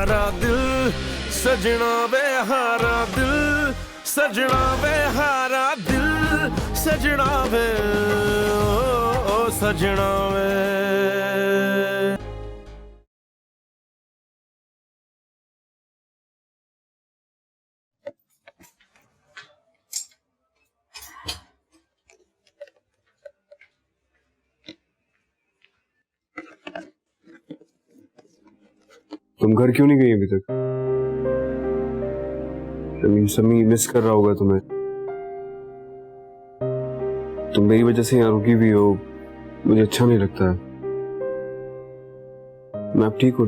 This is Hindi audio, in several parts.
हारा दिल, सजना वे हारा दिल, सजना वे हारा दिल, सजना वे ओ सजना वे। तुम घर क्यों नहीं गई अभी तक? समी मिस कर रहा होगा तुम्हें। तुम मेरी वजह से यहाँ रुकी हुई हो, मुझे अच्छा नहीं लगता है। मैं अब ठीक हूँ,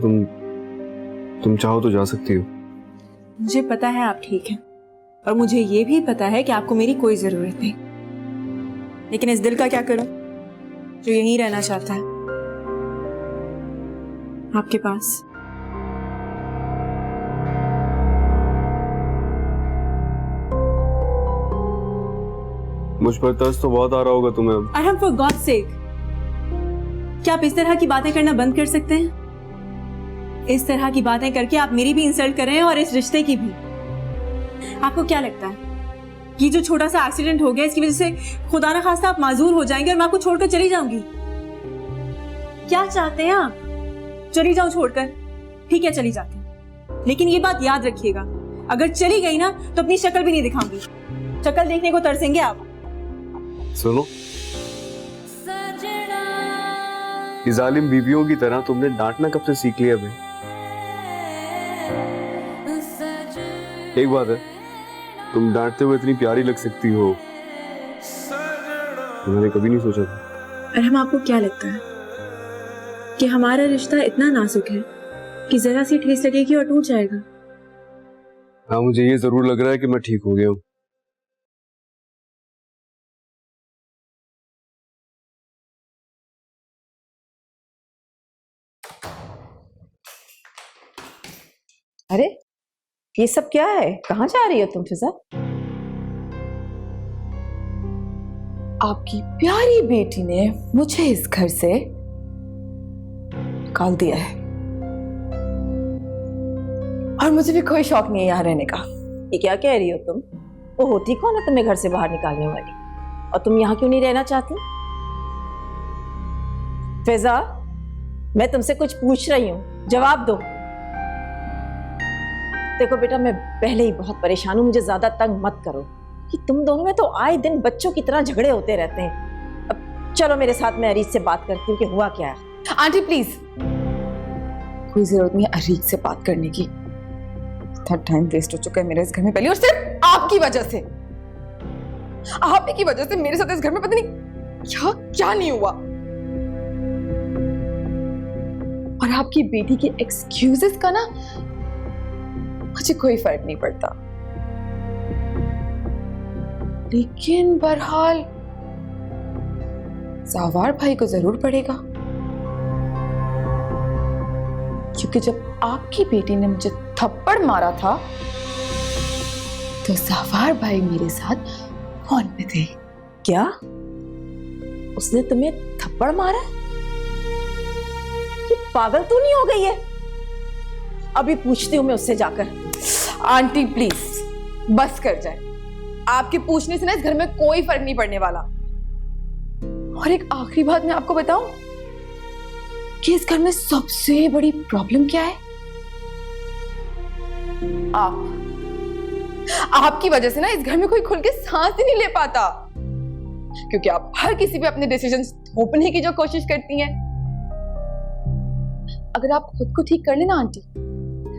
तुम चाहो तो जा सकती हो। मुझे पता है आप ठीक हैं, और मुझे ये भी पता है कि आपको मेरी कोई जरूरत नहीं। लेकिन इस दिल का क्या करूं जो यहीं रहना चाहता है, आपके पास। मुझ पर तरस तो बहुत आ रहा होगा तुम्हें अब। अरहम, फॉर गॉड सेक, क्या आप इस तरह की बातें करना बंद कर सकते हैं? इस तरह की बातें करके आप मेरी भी इंसल्ट कर रहे हैं और इस रिश्ते की भी। आपको क्या लगता है कि जो छोटा सा एक्सीडेंट हो गया इसकी वजह से खुदा ना खास्ता आप माजूर हो जाएंगे और मैं आपको छोड़कर चली जाऊंगी? क्या चाहते हैं आप? चली जाऊं छोड़कर? ठीक है, चली जाती हूं, लेकिन ये बात याद रखिएगा, अगर चली गई ना तो अपनी शक्ल भी नहीं दिखाऊंगी। शक्ल देखने को तरसेंगे आप। सुनो, ये जालिम बीवियों की तरह तुमने डांटना कब से सीख लिया भाई? एक बात है, तुम डांटते हुए इतनी प्यारी लग सकती हो, मैंने कभी नहीं सोचा था। अरहम, आपको क्या लगता है कि हमारा रिश्ता इतना नाजुक है कि जरा सी ठेस लगेगी और टूट जाएगा? हाँ, मुझे ये जरूर लग रहा है कि मैं ठीक हो गया हूँ। अरे ये सब क्या है? कहाँ जा रही हो तुम फिजा? आपकी प्यारी बेटी ने मुझे इस घर से निकाल दिया है और मुझे भी कोई शौक नहीं है यहाँ रहने का। ये क्या कह रही हो तुम? वो होती कौन है तुम्हें घर से बाहर निकालने वाली? और तुम यहाँ क्यों नहीं रहना चाहती? फिजा, मैं तुमसे कुछ पूछ रही हूँ, जवाब दो। देखो बेटा, मैं पहले ही बहुत परेशान हूँ, मुझे ज्यादा तंग मत करो कि तुम दोनों में तो आए दिन बच्चों की तरह झगड़े होते रहते हैं। अब चलो मेरे साथ, मैं अरीज से बात करती हूँ कि हुआ क्या है। आंटी प्लीज, कोई जरूरत नहीं है अरीज से बात करने की। इतना टाइम वेस्ट हो चुका है मेरे इस घर में पहले, और सिर्फ आपकी वजह से। आप ही की वजह से मेरे साथ इस घर में पता नहीं क्या क्या नहीं हुआ। और आपकी बेटी के एक्सक्यूजेस का ना मुझे कोई फर्क नहीं पड़ता, लेकिन बहरहाल ज़ावार भाई को जरूर पड़ेगा, क्योंकि जब आपकी बेटी ने मुझे थप्पड़ मारा था तो ज़ावार भाई मेरे साथ फोन पे थे। क्या उसने तुम्हें थप्पड़ मारा? ये पागल तो नहीं हो गई है? अभी पूछती हूँ मैं उससे जाकर। आंटी प्लीज बस कर जाए, आपके पूछने से ना इस घर में कोई फर्क नहीं पड़ने वाला। और एक आखिरी बात मैं आपको बताऊं कि इस घर में सबसे बड़ी प्रॉब्लम क्या है? आपकी वजह से ना इस घर में कोई खुल के सांस ही नहीं ले पाता, क्योंकि आप हर किसी पे अपने डिसीजंस थोपने की जो कोशिश करती हैं। अगर आप खुद को ठीक कर लेना आंटी,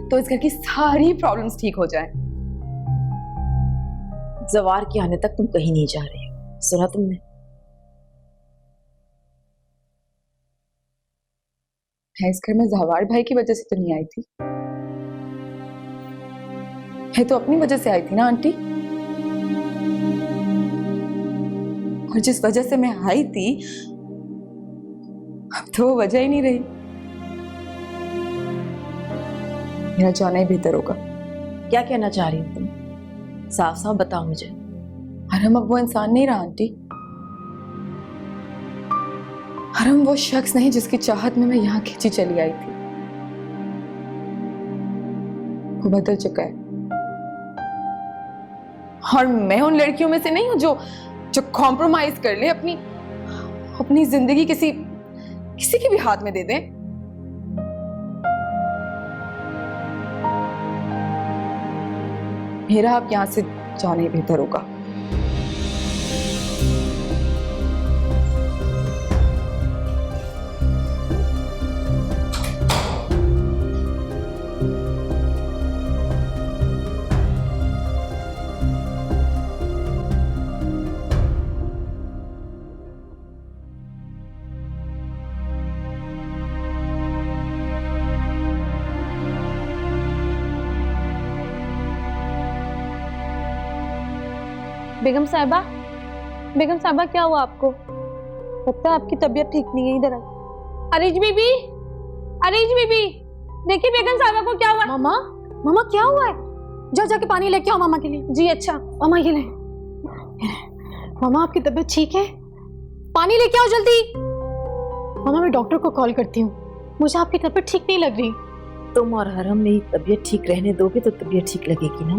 तो इस घर की सारी प्रॉब्लम्स ठीक हो जाएं। ज़वार के आने तक तुम कहीं नहीं जा रही हो, सुना तुमने? मैं इस घर में ज़वार भाई की वजह से तो नहीं आई थी, मैं तो अपनी वजह से आई थी ना आंटी। और जिस वजह से मैं आई थी, अब तो वो वजह ही नहीं रही। मेरा जाना ही बेहतर होगा। क्या कहना चाह रही हो तुम? साफ साफ बताओ मुझे। हरम अब वो इंसान नहीं रहा आंटी। हरम वो शख्स नहीं जिसकी चाहत में मैं यहाँ खींची चली आई थी। वो बदल चुका है और मैं उन लड़कियों में से नहीं हूं जो जो कॉम्प्रोमाइज कर ले, अपनी जिंदगी किसी के भी हाथ में दे दे। मेरा आप यहां से जाना ही बेहतर होगा। बेगम साहिबा, बेगम साहिबा क्या हुआ आपको? लगता है आपकी तबीयत ठीक नहीं है। इधर अरीज बीबी, अरीज बीबी, देखिए बेगम साहिबा को क्या हुआ। मामा, मामा क्या हुआ है? जाओ जाके पानी लेके आओ मामा के लिए। जी अच्छा। मामा ये ले। मामा आपकी तबीयत ठीक है? पानी लेके आओ जल्दी। मामा मैं डॉक्टर को कॉल करती हूँ, मुझे आपकी तबीयत ठीक नहीं लग रही। तुम और हरम मेरी तबीयत ठीक रहने दोगे तो तबीयत ठीक लगेगी ना।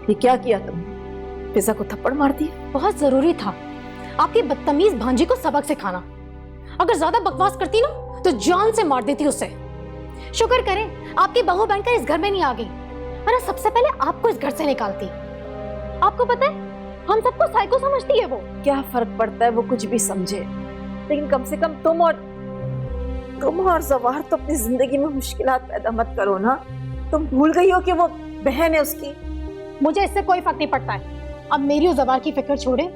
ये क्या किया तुम? फिजा को थप्पड़ मार दिया? बहुत जरूरी था आपकी बदतमीज भांजी को सबक सिखाना। अगर ज्यादा बकवास करती ना तो जान से मार देती उसे। शुक्र करें आपकी बहू बनकर इस घर में नहीं आ गई, वरना सबसे पहले आपको इस घर से निकालती। आपको पता है हम सबको साइको समझती है वो। क्या फर्क पड़ता है वो कुछ भी समझे, लेकिन कम से कम तुम और जवाहर तो अपनी जिंदगी में मुश्किलात पैदा मत करो ना। तुम भूल गई हो कि वो बहन है उसकी। मुझे इससे कोई फर्क नहीं पड़ता है। अब मेरी और जवाहर की फिक्र छोड़े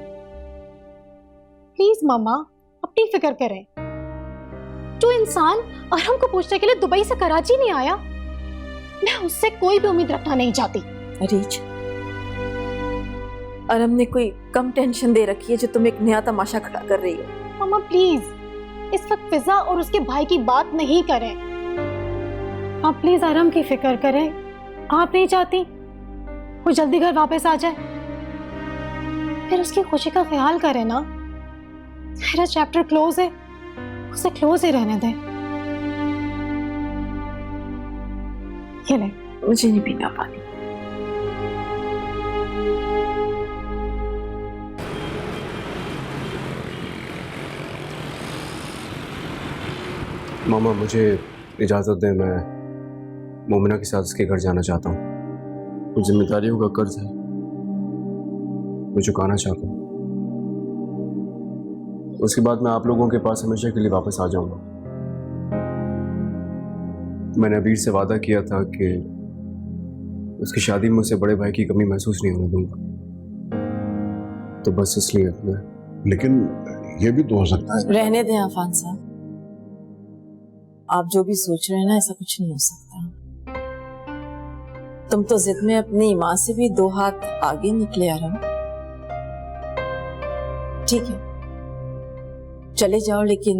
प्लीज। मामा अपनी फिक्र करें। जो इंसान अरहम को पूछने के लिए दुबई से कराची नहीं आया, मैं उससे कोई भी उम्मीद रखना नहीं चाहती। अरीज, अरहम ने कोई कम टेंशन दे रखी है जो तुम एक नया तमाशा खड़ा कर रही हो। मामा प्लीज इस वक्त फिजा और उसके भाई की बात नहीं करें। आप प्लीज अरहम की फिक्र करें। आप नहीं चाहती वो जल्दी घर वापस आ जाए? फिर उसकी खुशी का ख्याल करें ना। मेरा चैप्टर क्लोज है, उसे क्लोज ही रहने दें। ये ले। मुझे नहीं पीना पानी। मामा मुझे इजाज़त दें, मैं मोमिना के साथ उसके घर जाना चाहता हूँ। कुछ जिम्मेदारियों का कर्ज है, मैं चुकाना चाहता हूँ। उसके बाद मैं आप लोगों के पास हमेशा के लिए वापस आ जाऊंगा। मैंने अबीर से वादा किया था कि उसकी शादी में उसे बड़े भाई की कमी महसूस नहीं होने दूंगा, तो बस इसलिए मैं। लेकिन ये भी तो हो सकता है। रहने दें आफान साहब, आप जो भी सोच रहे हैं ना ऐसा कुछ नहीं हो सकता। तुम तो जिद में अपनी माँ से भी 2 हाथ आगे निकले अरहम। ठीक है चले जाओ, लेकिन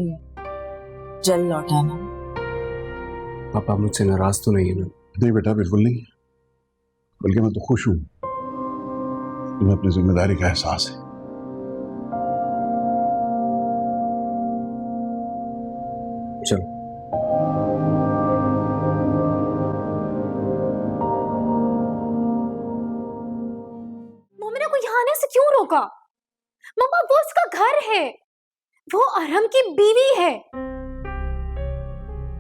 जल्द लौट आना। पापा मुझसे नाराज तो नहीं है ना? नहीं बेटा, बिल्कुल नहीं, बल्कि मैं तो खुश हूं। तुम्हें अपनी जिम्मेदारी का एहसास है। चलो। मोमिना को यहाँ आने से क्यों रोका? मम्मा वो उसका घर है, वो अरहम की बीवी है।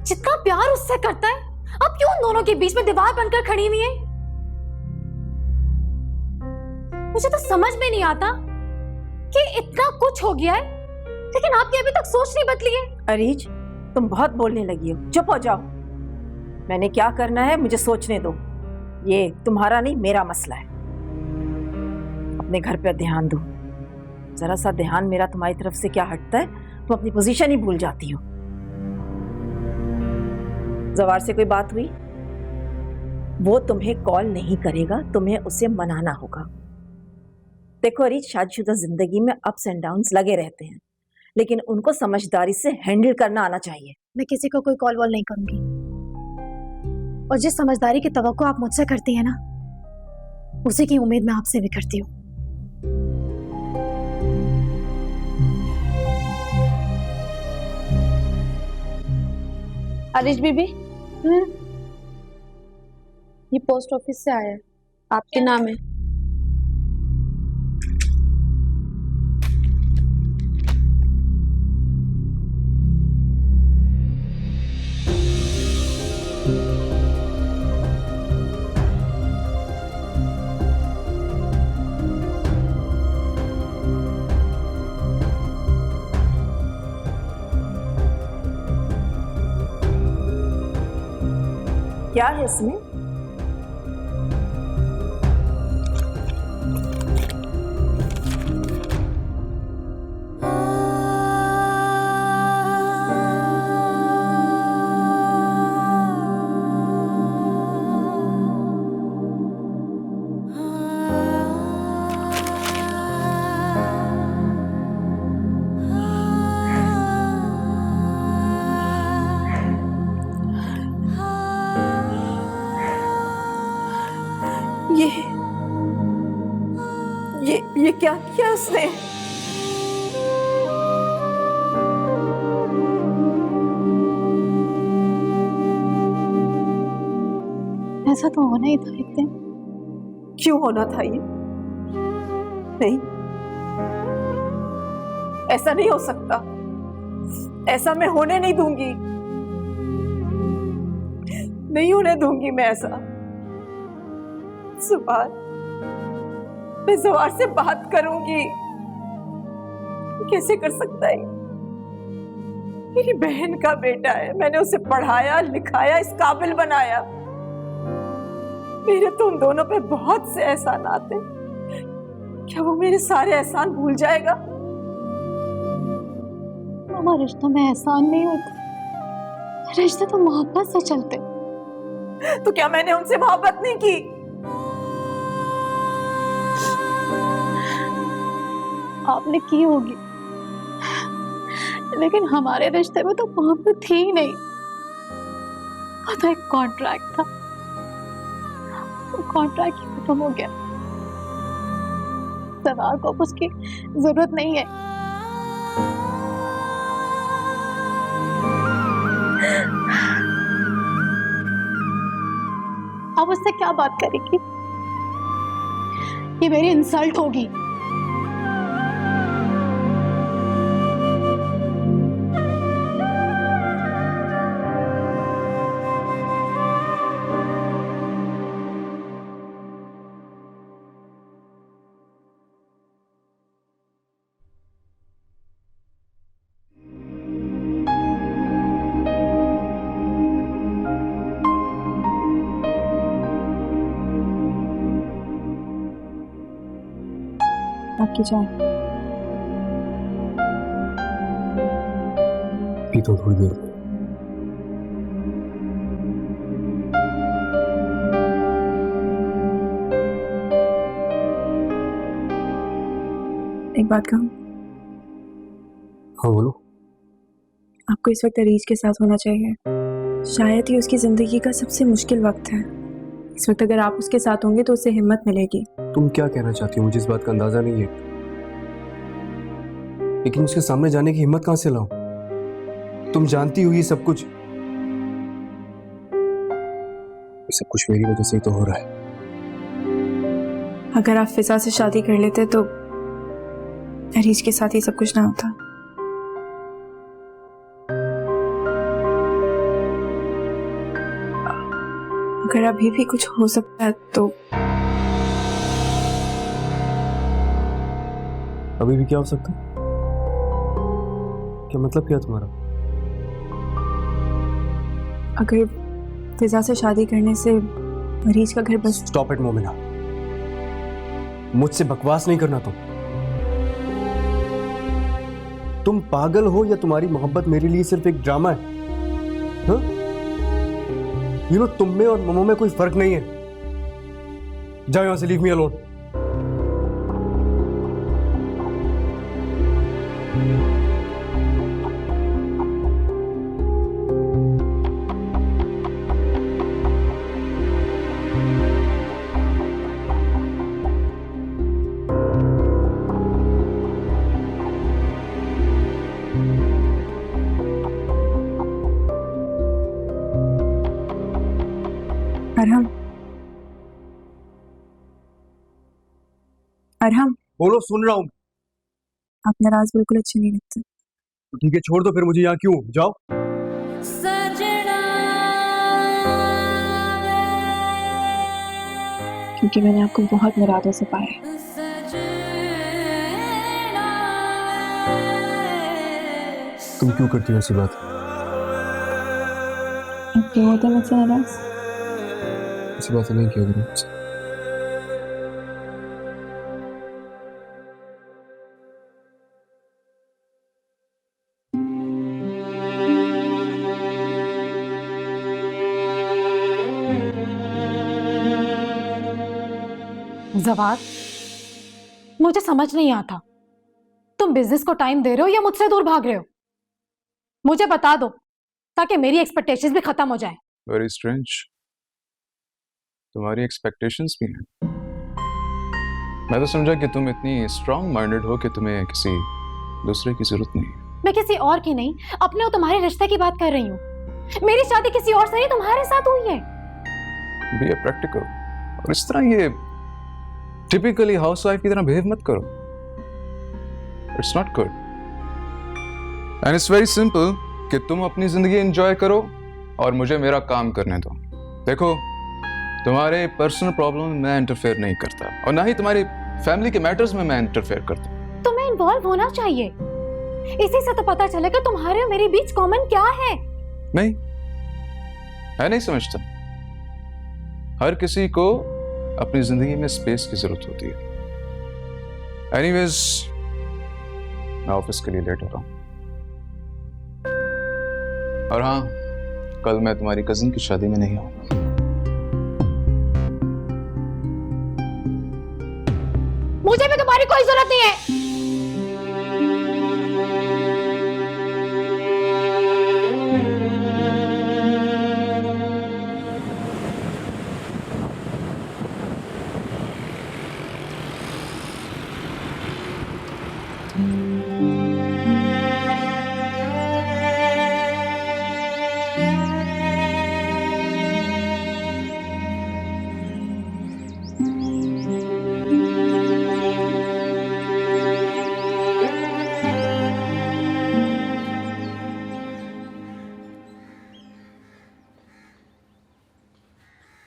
जितना प्यार उससे करता है, अब क्यों उन दोनों के बीच में दीवार बनकर खड़ी हुई है? मुझे तो समझ में नहीं आता कि इतना कुछ हो गया है, लेकिन आपकी अभी तक सोच नहीं बदली है। अरीज, तुम बहुत बोलने लगी हो, चुप हो जाओ। मैंने क्या करना है मुझे सोचने दो। ये तुम्हारा नहीं मेरा मसला है। अपने घर पे ध्यान दो। जरा सा ध्यान मेरा तुम्हारी तरफ से क्या हटता है, तुम अपनी पोजीशन ही भूल जाती हो। जवार से कोई बात हुई? वो तुम्हें कॉल नहीं करेगा, तुम्हें उसे मनाना होगा। देखो अरीज, शादीशुदा जिंदगी में अप्स एंड डाउन्स लगे रहते हैं, लेकिन उनको समझदारी से हैंडल करना आना चाहिए। मैं किसी को कोई कॉल वॉल नहीं करूंगी, और जिस समझदारी की तवक्को आप मुझसे करती है ना, उसी की उम्मीद मैं आपसे भी करती हूँ। अरीज बीबी, ये पोस्ट ऑफिस से आया है, आपके नाम है। क्या है इसमें? ये क्या किया उसने? ऐसा तो होना ही था एक दिन। क्यों होना था ये? नहीं, ऐसा नहीं हो सकता। ऐसा मैं होने नहीं दूंगी। नहीं होने दूंगी मैं ऐसा। सुभान, मैं जवार से बात करूंगी। कैसे कर सकता है? मेरी बहन का बेटा है, मैंने उसे पढ़ाया लिखाया, इस काबिल बनाया। मेरे तो उन दोनों पे बहुत से एहसान आते। क्या वो मेरे सारे एहसान भूल जाएगा? मामा, रिश्तों में एहसान नहीं होता, रिश्ते तो मोहब्बत से चलते। तो क्या मैंने उनसे मोहब्बत नहीं की? आपने की होगी, लेकिन हमारे रिश्ते में तो मोहब्बत थी ही नहीं। वो तो एक कॉन्ट्रैक्ट था। वो कॉन्ट्रैक्ट खत्म हो गया। सरदार को अब उसकी जरूरत नहीं है। अब उससे क्या बात करेगी? ये मेरी इंसल्ट होगी। आपकी चाय पी तो थोड़ी देर में। एक बात कहूं? हाँ बोलो। आपको इस वक्त अरीज के साथ होना चाहिए। शायद ही उसकी जिंदगी का सबसे मुश्किल वक्त है। इस वक्त अगर आप उसके साथ होंगे तो उसे हिम्मत मिलेगी। तुम क्या कहना चाहती हो? मुझे इस बात का अंदाजा नहीं है, लेकिन उसके सामने जाने की हिम्मत कहां से लाऊं? तुम जानती हो ये सब कुछ मेरी वजह से ही तो हो रहा है। अगर आप फिजा से शादी कर लेते तो अरीज के साथ ही सब कुछ ना होता। अगर अभी भी कुछ हो सकता है तो अभी भी क्या हो सकता है? क्या मतलब क्या तुम्हारा? अगर फिजा से शादी करने से अरीज का घर बस। स्टॉप इट मोमिना, मुझसे बकवास नहीं करना। तुम पागल हो या तुम्हारी मोहब्बत मेरे लिए सिर्फ एक ड्रामा है? हाँ? यू नो, तुम में और ममो में कोई फर्क नहीं है। जाओ यहां से, leave me alone. Arham, Arham, बोलो, सुन रहा हूँ। आप नाराज बिल्कुल अच्छे नहीं लगते। तो ठीक है, छोड़ दो फिर मुझे यहाँ, क्यों जाओ। क्योंकि मैंने आपको बहुत मुरादों से पाया है। तुम क्यों करती हो ऐसी बात? आप क्यों होते हैं मुझसे नाराज? ऐसी बात नहीं किया करो मुझसे। जवाब मुझे समझ नहीं आता, तुम बिजनेस को टाइम दे रहे हो या मुझसे दूर भाग रहे हो? मुझे बता दो ताकि मेरी एक्सपेक्टेशंस भी खत्म हो जाए। वेरी स्ट्रेंज, तुम्हारी एक्सपेक्टेशंस भी हैं। मैं तो समझा कि तुम इतनी स्ट्रांग माइंडेड हो कि तुम्हें किसी दूसरे की जरूरत नहीं है। मैं किसी और की नहीं, अपने और तुम्हारे रिश्ते की बात कर रही हूँ। मेरी शादी किसी और से नहीं, तुम्हारे साथ हुई है। बी ए प्रैक्टिकल, और इस तरह ये टिपिकली हाउसवाइफ की तरह बिहेव मत करो। It's not good and it's very simple कि तुम अपनी जिंदगी एंजॉय करो और मुझे मेरा काम करने दो। देखो, तुम्हारे पर्सनल प्रॉब्लम में मैं इंटरफेयर नहीं करता और ना ही तुम्हारी फैमिली के मैटर्स में मैं इंटरफेयर करता। तुम्हें इन्वॉल्व होना चाहिए, इसी से तो पता चलेगा तुम्हारे और मेरे बीच कॉमन क्या है। नहीं, मैं नहीं समझता। हर किसी को अपनी जिंदगी में स्पेस की जरूरत होती है। एनीवेज, मैं ऑफिस के लिए लेट हो रहा हूं। और हाँ, कल मैं तुम्हारी कजिन की शादी में नहीं आऊंगा। मुझे भी तुम्हारी कोई जरूरत नहीं है।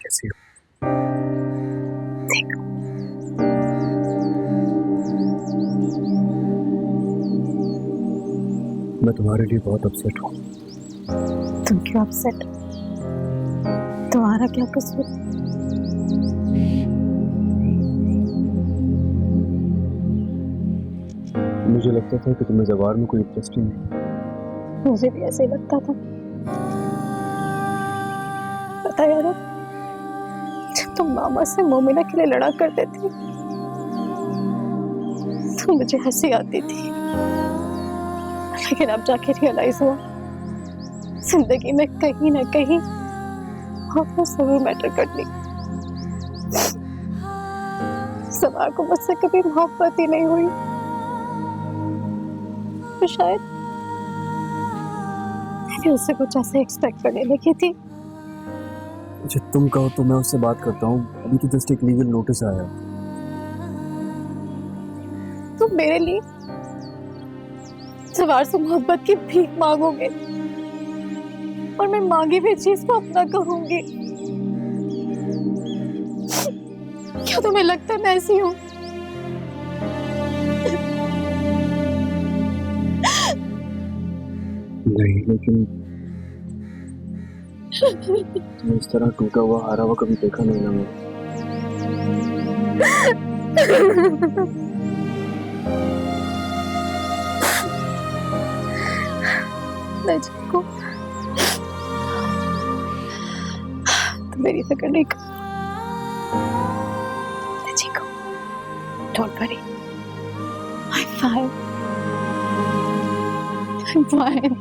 कैसी हो? मैं तुम्हारे लिए बहुत अपसेट हूँ। तुम क्यों अपसेट? तुम्हारा क्या कसूर? मुझे लगता था कि तुम्हें जवार में कोई इंटरेस्ट ही नहीं। मुझे भी ऐसे ही लगता था। पता है यार, जब तुम मामा से मोमिना के लिए लड़ा करते थे तो मुझे हंसी आती थी, लेकिन अब जाके रियलाइज हुआ जिंदगी में कहीं ना कहीं मोहब्बत जरूर मैटर करती। सवार को मुझसे कभी मोहब्बत ही नहीं हुई, तो शायद मैंने उससे कुछ ऐसे एक्सपेक्ट करने लगी थी। जब तुम कहो तो मैं उससे बात करता हूँ। अभी तो जस्ट एक लीगल नोटिस आया है। तुम मेरे लिए सवार से मोहब्बत की भीख मांगोगे और मैं मांगी हुई चीज को अपना कहूंगी। क्या तुम्हें लगता है मैं ऐसी हूँ? नहीं, लेकिन तुम इस तरह टूटा हुआ हारा हुआ कभी देखा नहीं ना मैंने। मैं जिनको तुम मेरी फिक्र नहीं कर। मैं ठीक हूँ, don't worry, I'm fine. I'm fine.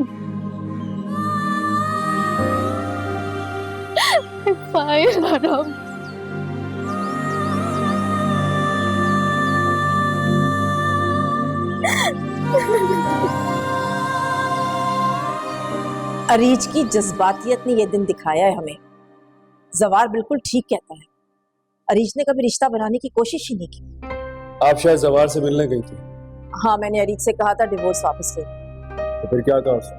I'm fine, Aram. Areej की जज्बातियत ने यह दिन दिखाया है हमें। जवार बिल्कुल ठीक कहता है, अरीज ने कभी रिश्ता बनाने की कोशिश ही नहीं की। आप शायद जवार से मिलने गई थी, हाँ, मैंने अरीज से कहा था डिवोर्स वापस ले। तो फिर क्या कहा उसने?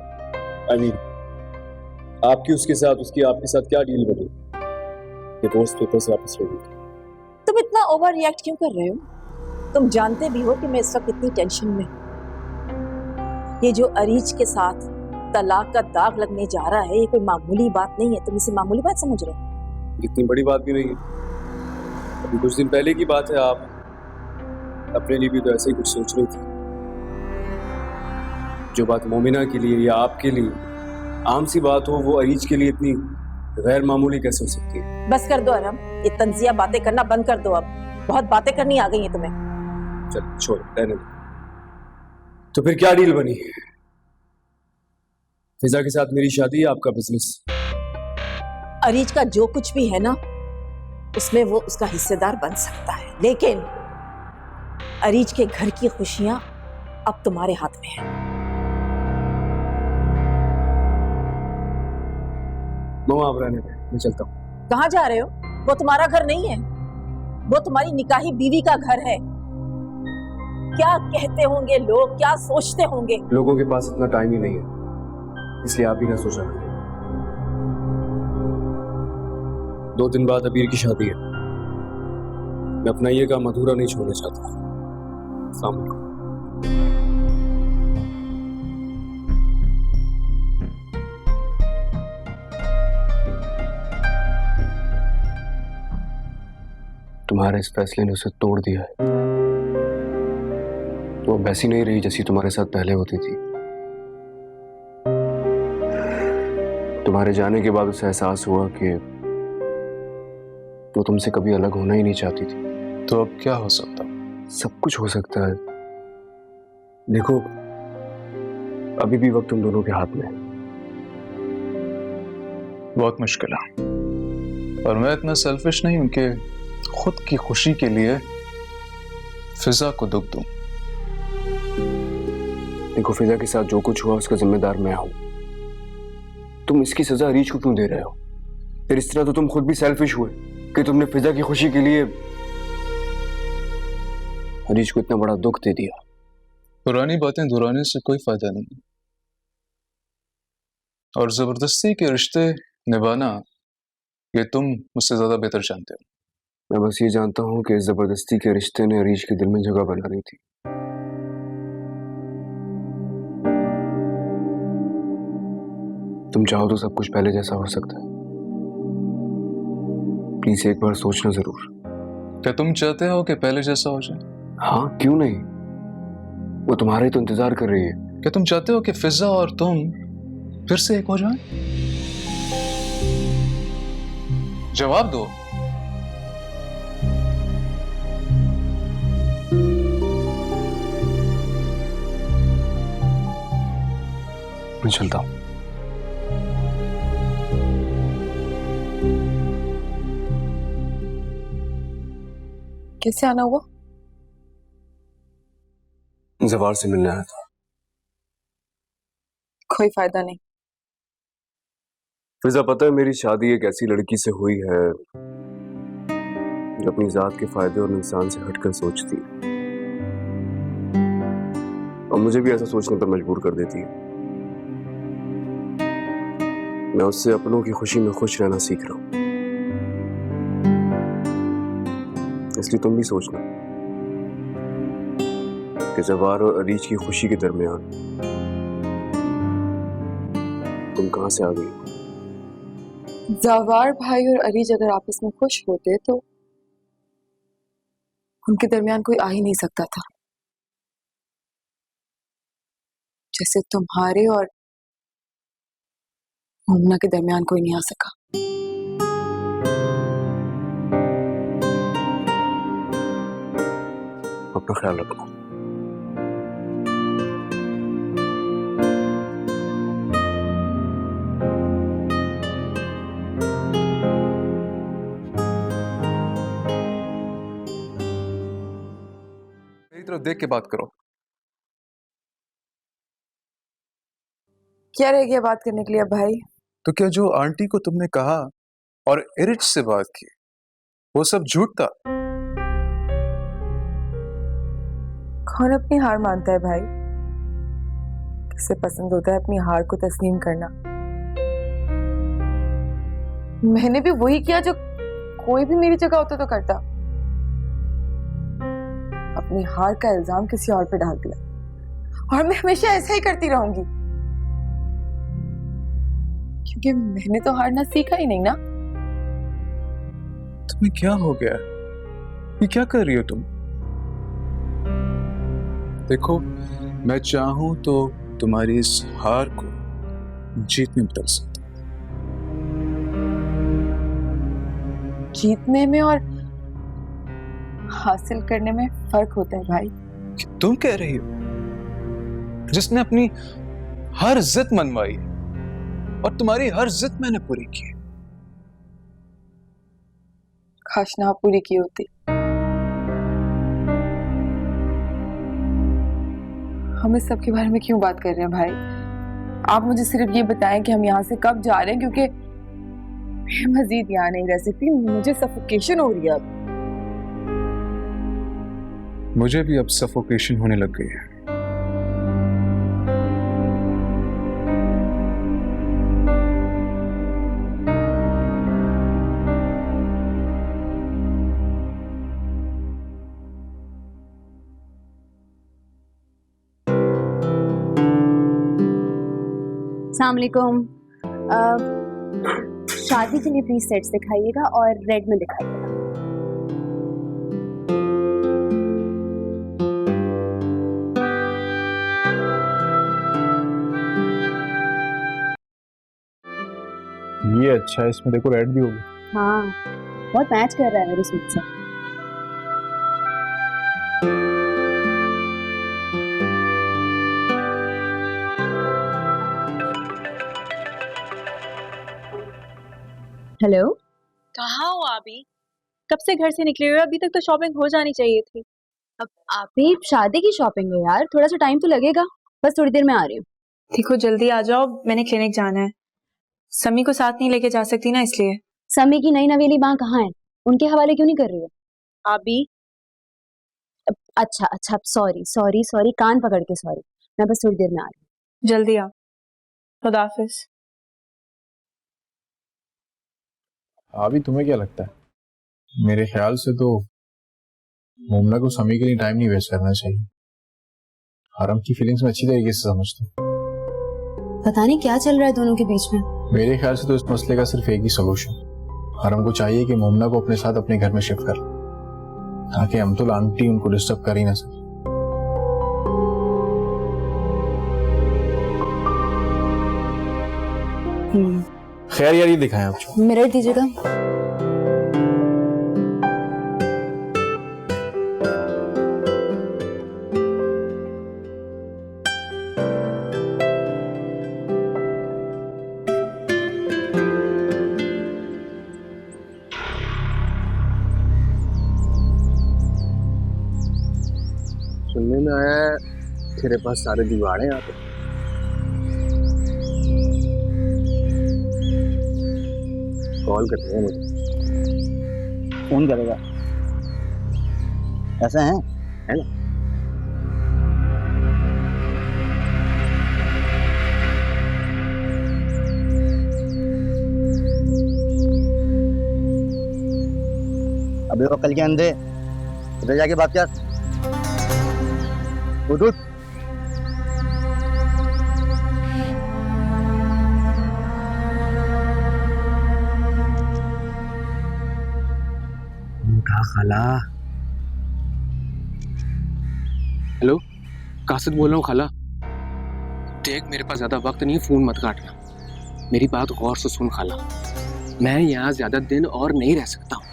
आई मीन, आपकी उसके साथ, उसकी आपके साथ क्या डील बनी? डिवोर्स पेपर्स वापस ले ली। तुम इतना ओवर रिएक्ट क्यों कर रहे हो? तुम जानते भी हो कि मैं इस वक्त इतनी टेंशन में हूं। ये जो अरीज के साथ तलाक का दाग लगने जा रहा है, ये कोई मामूली बात नहीं है। तुम इसे मामूली बात समझ रहे हो? इतनी बड़ी बात भी नहीं है। अभी कुछ दिन पहले की बात है, आप अपने लिए भी तो ऐसे ही कुछ सोच रही थी। जो बात मोमिना के लिए या आपके लिए आम सी बात हो, वो अरीज के लिए इतनी गैर मामूली कैसे हो सकती है? बस कर दो अरम, ये तंजिया बातें करना बंद कर दो। अब बहुत बातें करनी आ गई है तुम्हें। चल छोड़, रहने दो। तो फिर क्या डील बनी? फिजा के साथ मेरी शादी, आपका बिजनेस। अरीज का जो कुछ भी है ना, उसमें वो उसका हिस्सेदार बन सकता है, लेकिन अरीज के घर की खुशियां अब तुम्हारे हाथ में है। मम्मा आप रहने दें, मैं चलता हूँ। कहाँ जा रहे हो? वो तुम्हारा घर नहीं है, वो तुम्हारी निकाही बीवी का घर है। क्या कहते होंगे लोग, क्या सोचते होंगे? लोगों के पास इतना टाइम ही नहीं है, इसलिए आप ही ना सोचा करें। 2 दिन बाद अबीर की शादी है। मैं अपना ये काम अधूरा नहीं छोड़ना चाहता। अस्सलाम वालेकुम। तुम्हारे इस फैसले ने उसे तोड़ दिया है। तो अब वैसी नहीं रही जैसी तुम्हारे साथ पहले होती थी। तुम्हारे जाने के बाद उसे एहसास हुआ कि वो तुमसे कभी अलग होना ही नहीं चाहती थी। तो अब क्या हो सकता? सब कुछ हो सकता है। देखो, अभी भी वक्त तुम दोनों के हाथ में है। बहुत मुश्किल है, और मैं इतना सेल्फिश नहीं हूं कि खुद की खुशी के लिए फिजा को दुख दूं। देखो, फिजा के साथ जो कुछ हुआ उसका जिम्मेदार मैं हूं। तुम इसकी सजा अरीज को क्यों दे रहे हो? फिर इस तरह तो तुम खुद भी सेल्फिश हुए कि तुमने फिजा की खुशी के लिए अरीज को इतना बड़ा दुख दे दिया। पुरानी बातें दोहराने से कोई फायदा नहीं, और जबरदस्ती के रिश्ते निभाना ये तुम मुझसे ज्यादा बेहतर जानते हो। मैं बस ये जानता हूं कि इस जबरदस्ती के रिश्ते ने अरीज के दिल में जगह बना रही थी। तुम चाहो तो सब कुछ पहले जैसा हो सकता है। प्लीज एक बार सोचना जरूर। क्या तुम चाहते हो कि पहले जैसा हो जाए? हाँ, क्यों नहीं? वो तुम्हारे तो इंतजार कर रही है। क्या तुम चाहते हो कि फिजा और तुम फिर से एक हो जाए? जवाब दो। मैं चलता हूं। कैसे आना हुआ? जवार से मिलने आया था। कोई फायदा नहीं। फिजा, पता है मेरी शादी एक ऐसी लड़की से हुई है जो अपनी जात के फायदे और इंसान से हटकर सोचती है, और मुझे भी ऐसा सोचने पर मजबूर कर देती है। मैं उससे अपनों की खुशी में खुश रहना सीख रहा हूं। इसलिए तुम भी सोचना कि जवार और अरीज की खुशी के दरमियान तुम कहां से आ गई। जवार भाई और अरीज अगर आपस में खुश होते तो उनके दरमियान कोई आ ही नहीं सकता था, जैसे तुम्हारे और मोमना के दरमियान कोई नहीं आ सका। अपना ख्याल रखना। मेरी तरफ देख के बात करो। क्या रह गया बात करने के लिए अब भाई? तो क्या जो आंटी को तुमने कहा और इरिच से बात की, वो सब झूठ था? कौन अपनी हार मानता है भाई? किसे पसंद होता है अपनी हार को तस्लीम करना? मैंने भी वही किया जो कोई भी मेरी जगह होता तो करता। अपनी हार का इल्जाम किसी और पे डाल दिया, और मैं हमेशा ऐसा ही करती रहूंगी, क्योंकि मैंने तो हारना सीखा ही नहीं ना। तुम्हें क्या हो गया? ये क्या कर रही हो तुम? देखो, मैं चाहूं तो तुम्हारी इस हार को जीत में बदल सकता। जीतने में और हासिल करने में फर्क होता है भाई। तुम कह रही हो जिसने अपनी हर जिद मनवाई है, और तुम्हारी हर जिद मैंने पूरी की। काश ना पूरी की होती। हम इस सब के बारे में क्यों बात कर रहे हैं भाई? आप मुझे सिर्फ ये बताएं कि हम यहाँ से कब जा रहे हैं, क्योंकि मैं मजीद यहाँ नहीं रह सकती, मुझे सफोकेशन हो रही है अब। मुझे भी अब सफोकेशन होने लग गई है। अस्सलाम वालेकुम। शादी के लिए प्लीज सेट्स दिखाइएगा और रेड में दिखाइएगा। ये अच्छा है, इसमें देखो रेड भी होगी। हाँ, बहुत मैच कर रहा है मेरे सूट से। हेलो, कहाँ हो अभी? कब से घर से निकले हुए? अभी तक तो शॉपिंग हो जानी चाहिए थी। अब आप ही शादी की शॉपिंग है यार, थोड़ा सा टाइम तो लगेगा। बस थोड़ी देर में आ रही हूँ। देखो जल्दी आ जाओ, मैंने क्लिनिक जाना है। समी को साथ नहीं लेके जा सकती ना, इसलिए। समी की नई नवेली माँ कहाँ है? उनके हवाले क्यों नहीं कर रही हो? अभी अच्छा अच्छा, सॉरी सॉरी सॉरी, कान पकड़ के सॉरी। मैं बस थोड़ी देर में आ रही हूँ। जल्दी आ। खुदा हाफिज। अभी तुम्हें क्या लगता है? मेरे ख्याल से तो मोमना को समी के लिए टाइम नहीं वेस्ट करना चाहिए। हरम की फीलिंग्स में अच्छी तरीके से समझता हूँ। पता नहीं क्या चल रहा है दोनों के बीच में। मेरे ख्याल से तो इस मसले का सिर्फ एक ही सोल्यूशन, हरम को चाहिए कि मोमना को अपने साथ अपने घर में शिफ्ट कर, ताकि अमतुल आंटी उनको डिस्टर्ब कर ही ना सके। खैर यार, ये दिखाएं आप। मिरर दीजिएगा। सुनने में आया है तेरे पास सारे जुगाड़ हैं यहाँ पे। कॉल करते हैं मुझे। फोन करेगा? ऐसे हैं? है ना? अबे वो कल के अंधे, उधर जाके बात कर। उठ उठ। उठा खाला। हेलो, कासिद बोल रहा हूँ खाला। देख, मेरे पास ज्यादा वक्त नहीं, फोन मत काटना। मेरी बात गौर से सुन खाला, मैं यहाँ ज्यादा दिन और नहीं रह सकता हूँ।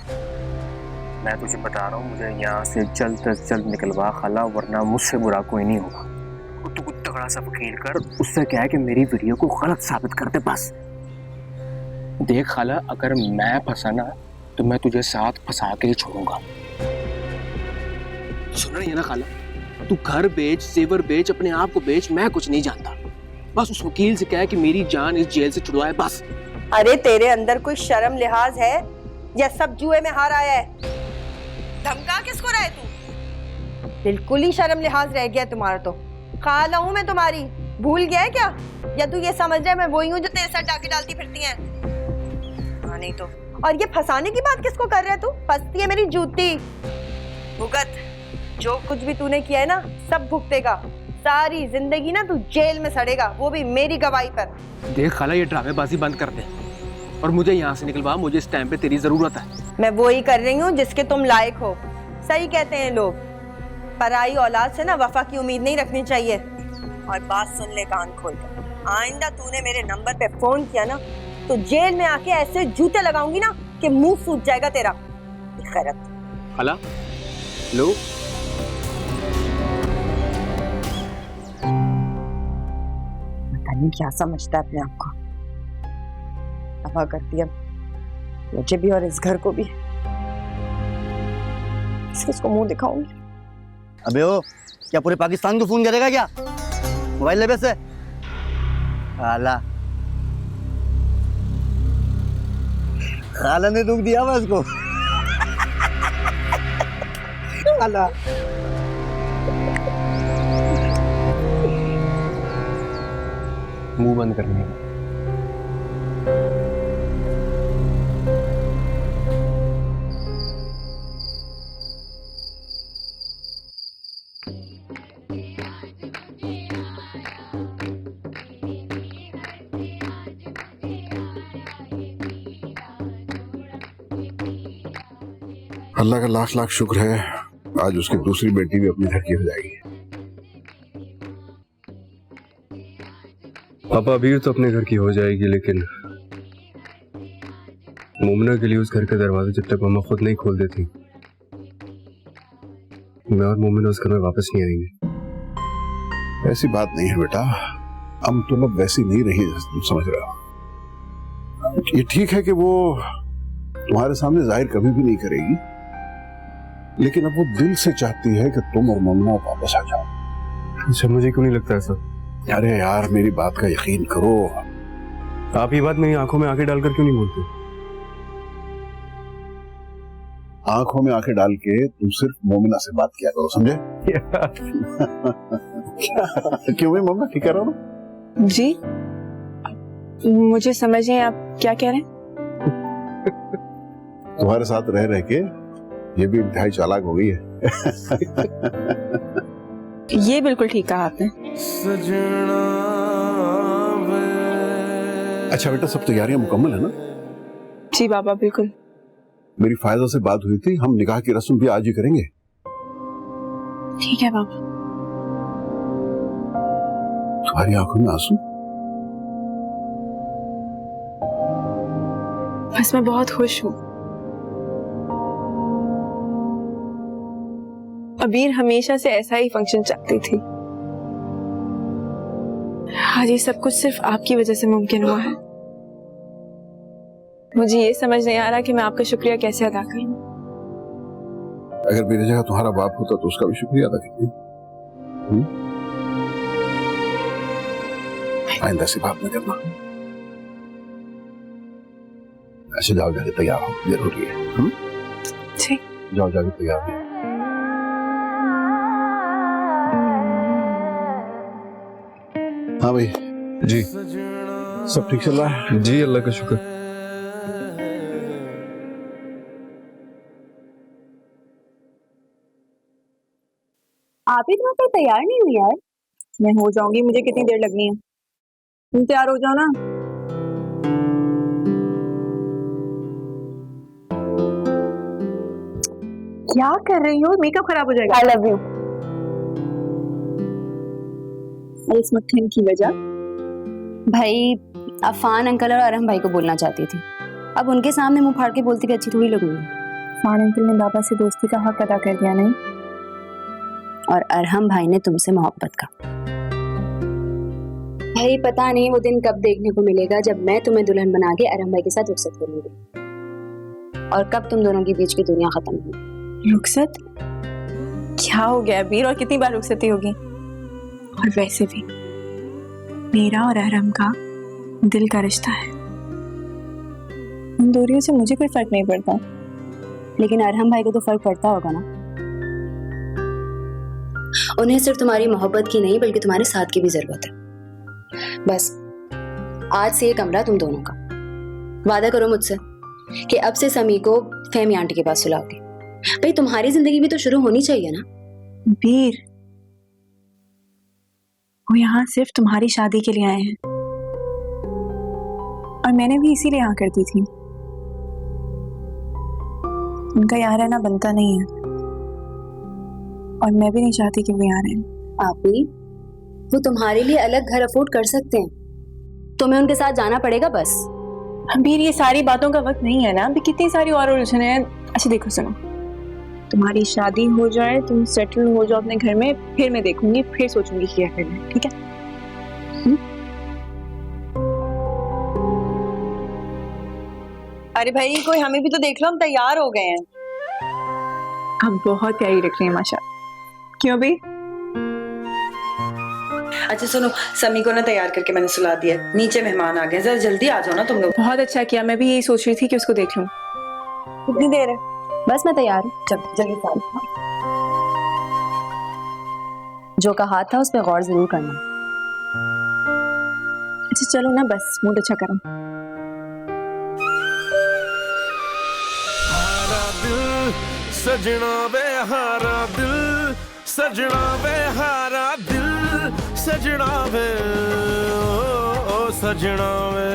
मैं तुझे बता रहा हूँ, मुझे यहाँ से जल्द से जल्द निकलवा खाला, वरना मुझसे बुरा कोई नहीं होगा। तू कुछ तगड़ा सा वकील कर, उससे क्या है कि मेरी वीडियो को गलत साबित कर दे बस। देख खाला, अगर मैं फंसा ना तो मैं तुझे साथ फंसा के ही छोड़ूंगा। सुन रही है ना खाला? तू घर बेच, जेवर बेच, अपने आप को बेच, मैं कुछ नहीं जानता। बस उस वकील से कह कि मेरी जान इस जेल से छुड़वाए बस। अरे तेरे अंदर कोई शर्म लिहाज है या सब जुए में हार आया है? धमका किसको रहा है तू? बिल्कुल ही शर्म लिहाज रह गया तुम्हारा तो। खाला हूं मैं तुम्हारी, भूल गया है क्या? या तू ये समझ रहा है मैं वही हूँ जो तेरे साथ डाके डालती फिरती है? हाँ नहीं तो। और ये फंसाने की बात किसको कर रहा है तू? फंसती है मेरी जूती। भुगत, जो कुछ भी तूने किया है ना सब भुगतेगा। सारी जिंदगी ना तू जेल में सड़ेगा, वो भी मेरी गवाही पर। देख खाला, ये ड्रामेबाजी बंद कर दे और मुझे यहाँ से निकलवा, मुझे इस टाइम पे तेरी जरूरत है। मैं वो ही कर रही हूँ जिसके तुम लायक हो। सही कहते हैं लोग, पराई औलाद से ना वफा की उम्मीद नहीं रखनी चाहिए। और बात सुन ले कान खोल कर, आइंदा तूने मेरे नंबर पे फोन किया ना तो जेल में आके ऐसे जूते लगाऊंगी ना कि मुंह सूज जाएगा तेरा। खैरत खाला लो। पता नहीं क्या समझता है अपने आप को। दफा कर दिया मुझे भी और इस घर को भी। इसको मुंह दिखाऊंगी। अबे ओ, क्या पूरे पाकिस्तान को फोन करेगा क्या? मोबाइल ले से। खाला खाला ने दुख दिया मैं उसको। खाला मुंह बंद करने का। अल्लाह का लाख लाख शुक्र है, आज उसकी दूसरी बेटी भी अपने घर की हो जाएगी। पापा अबीर तो अपने घर की हो जाएगी, लेकिन मोमना के लिए उस घर का दरवाजा जब तक मम्मा खुद नहीं खोल देती, मैं और मोमिना उस घर में वापस नहीं आएंगे। ऐसी बात नहीं है बेटा, अब तुम अब वैसी नहीं रही जैसे तुम समझ रहे हो। ये ठीक है कि वो तुम्हारे सामने जाहिर कभी भी नहीं करेगी, लेकिन अब वो दिल से चाहती है कि तुम और मोमिना वापस आ जाओ। अच्छा, मुझे क्यों नहीं लगता ऐसा? अरे यार, मेरी बात का यकीन करो। आप ये बात मेरी आंखों में आंखें डालकर क्यों नहीं बोलते? आंखों में आंखें डाल के तुम सिर्फ मोमिना से बात किया करो, समझे? क्यों भाई, मोमिना ठीक कह रहा हूँ जी? मुझे समझ नहीं, आप क्या कह रहे हैं? तुम्हारे साथ रह रह के ये भी इंतहाई चालाक हो गई है। ये बिल्कुल ठीक कहा आपने। अच्छा बेटा, सब तैयारियां मुकम्मल है ना? जी बाबा, बिल्कुल। मेरी फायदा से बात हुई थी, हम निकाह की रस्म भी आज ही करेंगे। ठीक है बाबा। तुम्हारी आंखों में आंसू? बस मैं बहुत खुश हूँ। अबीर हमेशा से ऐसा ही फंक्शन चाहती थी। आज ये सब कुछ सिर्फ आपकी वजह से मुमकिन हुआ है। मुझे ये समझ नहीं आ रहा कि मैं आपका शुक्रिया कैसे अदा करूं। अगर मेरी जगह तुम्हारा बाप होता तो उसका भी शुक्रिया अदा करती। आइंदा से बात न करना। ऐसे जाओ, जाके तैयार हो, जरूरी है। ठीक, जाओ जाके तैयार हो। हाँ भाई जी, सब ठीक चल रहा है? जी अल्लाह का शुक्र। आप ही तो तैयार नहीं हुई यार। मैं हो जाऊंगी, मुझे कितनी देर लगनी है? तुम तैयार हो जाओ ना। क्या कर रही हो? मेकअप खराब हो जाएगा। I love you. इस मक्खन की वजह? भाई, अफान अंकल और अरहम भाई को बोलना चाहती थी। अब उनके सामने मुंह फाड़ के बोलती भी अच्छी थोड़ी लगूंगी। अफान अंकल ने बाबा से दोस्ती का हक अदा कर दिया नहीं, और अरहम भाई ने तुमसे मोहब्बत का। भाई पता नहीं वो दिन कब देखने को मिलेगा जब मैं तुम्हें दुल्हन बना के अरहम भाई के साथ रुखसत करूंगी, और कब तुम दोनों के बीच की दुनिया खत्म होगी। रुखसत? क्या हो गया अबीर, और कितनी बार रुखसती होगी? और वैसे भी मेरा और अरहम का दिल का रिश्ता है, उन दूरियों से मुझे कोई फर्क नहीं पड़ता। लेकिन अरहम भाई को तो फर्क पड़ता होगा ना। उन्हें सिर्फ तुम्हारी मोहब्बत की नहीं बल्कि तुम्हारे साथ की भी जरूरत है। बस आज से ये कमरा तुम दोनों का। वादा करो मुझसे कि अब से समी को फहमी आंटी के पास सुलाओगे। भाई तुम्हारी जिंदगी भी तो शुरू होनी चाहिए ना। वीर, वो यहाँ सिर्फ तुम्हारी शादी के लिए आए हैं और मैंने भी इसीलिए यहाँ कर दी थी। उनका यहाँ रहना बनता नहीं है और मैं भी नहीं चाहती कि वो यहाँ रहें। आप भी वो तुम्हारे लिए अलग घर अफोर्ड कर सकते हैं, तुम्हें उनके साथ जाना पड़ेगा बस। वीर, ये सारी बातों का वक्त नहीं है ना, अभी कितनी सारी और उलझने हैं। अच्छा देखो सुनो, तुम्हारी शादी हो जाए, तुम सेटल हो जाओ अपने घर में, फिर मैं देखूंगी, फिर सोचूंगी क्या करना है, ठीक है? अरे भाई कोई हमें भी तो देख लो, हम तैयार हो गए हैं। आप बहुत प्यारी दिख रही हैं माशाल्लाह। क्यों भाई? अच्छा सुनो, समी को ना तैयार करके मैंने सुला दिया, नीचे मेहमान आ गए, जरा जल्दी आ जाओ ना तुम लोग। बहुत अच्छा किया, मैं भी यही सोच रही थी कि उसको देख लूं। कितनी देर है? बस मैं तैयार हूँ, जल्दी जो कहा था उस पर गौर जरूर करना। अच्छा चलो ना, बस मूड अच्छा करो। हारा दिल सजना वे हारा दिल, सजना वे हारा दिल, सजना वे ओ सजना वे।